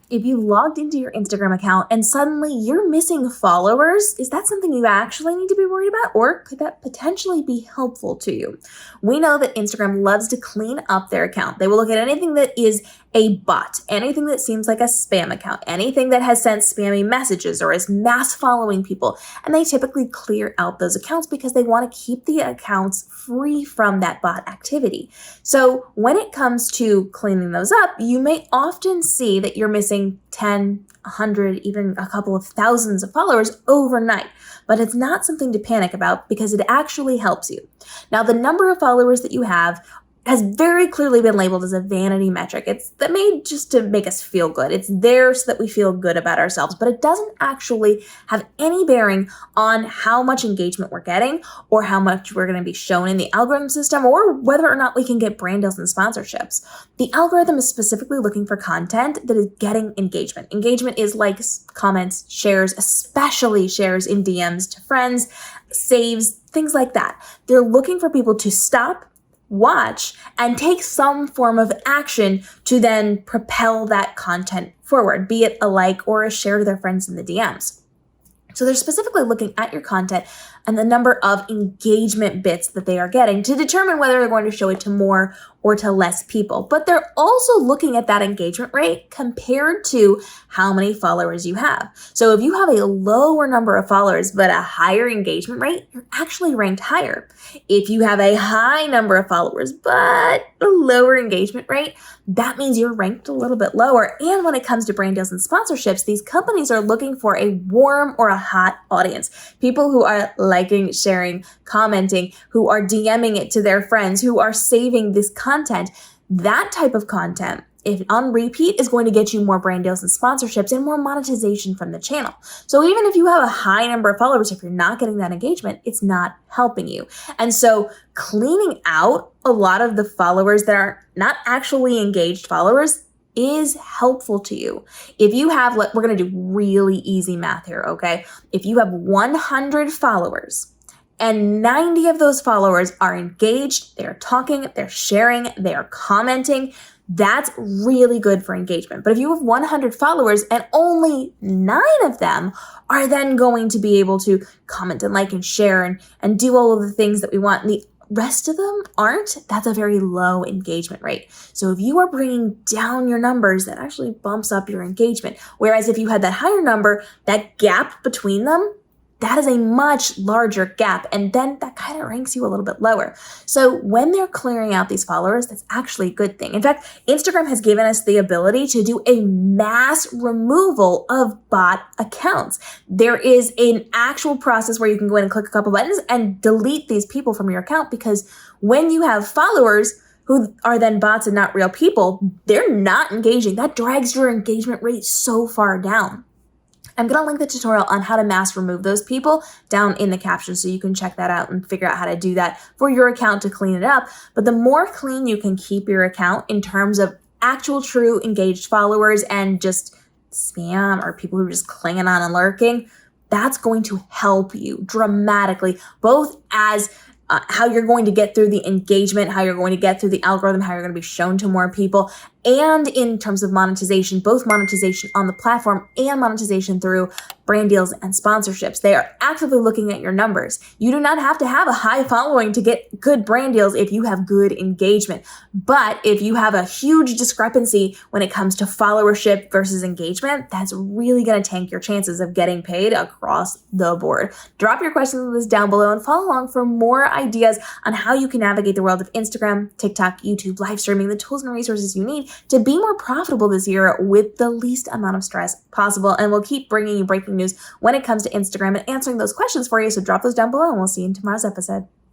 if you logged into your Instagram account and suddenly you're missing followers, is that something you actually need to be worried about, or could that potentially be helpful to you? We know that Instagram loves to clean up their account. They will look at anything that is a bot, anything that seems like a spam account, anything that has sent spammy messages or is mass following people, and they typically clear out those accounts because they want to keep the accounts free from that bot activity. So when it comes to cleaning those up, you may often see that you're missing 10, 100, even a couple of thousands of followers overnight. But it's not something to panic about because it actually helps you. Now, the number of followers that you have has very clearly been labeled as a vanity metric. It's made just to make us feel good. It's there so that we feel good about ourselves, but it doesn't actually have any bearing on how much engagement we're getting or how much we're going to be shown in the algorithm system or whether or not we can get brand deals and sponsorships. The algorithm is specifically looking for content that is getting engagement. Engagement is likes, comments, shares, especially shares in DMs to friends, saves, things like that. They're looking for people to stop, watch, and take some form of action to then propel that content forward, be it a like or a share to their friends in the DMs. So they're specifically looking at your content and the number of engagement bits that they are getting to determine whether they're going to show it to more or to less people. But they're also looking at that engagement rate compared to how many followers you have. So if you have a lower number of followers but a higher engagement rate, you're actually ranked higher. If you have a high number of followers but a lower engagement rate, that means you're ranked a little bit lower. And when it comes to brand deals and sponsorships, these companies are looking for a warm or a hot audience. People who are liking, sharing, commenting, who are DMing it to their friends, who are saving this content. That type of content, if on repeat, is going to get you more brand deals and sponsorships and more monetization from the channel. So even if you have a high number of followers, if you're not getting that engagement, it's not helping you. And so cleaning out a lot of the followers that are not actually engaged followers is helpful to you. If you have, we're going to do really easy math here, okay? If you have 100 followers and 90 of those followers are engaged, they're talking, they're sharing, they're commenting, that's really good for engagement. But if you have 100 followers and only 9 of them are then going to be able to comment and like and share and do all of the things that we want, and the rest of them aren't, that's a very low engagement rate. So if you are bringing down your numbers, that actually bumps up your engagement. Whereas if you had that higher number, that gap between them, that is a much larger gap, and then that kind of ranks you a little bit lower. So when they're clearing out these followers, that's actually a good thing. In fact, Instagram has given us the ability to do a mass removal of bot accounts. There is an actual process where you can go in and click a couple buttons and delete these people from your account, because when you have followers who are then bots and not real people, they're not engaging. That drags your engagement rate so far down. I'm going to link the tutorial on how to mass remove those people down in the caption, so you can check that out and figure out how to do that for your account to clean it up. But the more clean you can keep your account in terms of actual true engaged followers and just spam or people who are just clinging on and lurking, that's going to help you dramatically, both as how you're going to get through the engagement, how you're going to get through the algorithm, how you're going to be shown to more people, and in terms of monetization, both monetization on the platform and monetization through brand deals and sponsorships. They are actively looking at your numbers. You do not have to have a high following to get good brand deals if you have good engagement. But if you have a huge discrepancy when it comes to followership versus engagement, that's really going to tank your chances of getting paid across the board. Drop your questions on this down below and follow along for more ideas on how you can navigate the world of Instagram, TikTok, YouTube, live streaming, the tools and resources you need to be more profitable this year with the least amount of stress possible. And we'll keep bringing you breaking news when it comes to Instagram and answering those questions for you. So drop those down below and we'll see you in tomorrow's episode.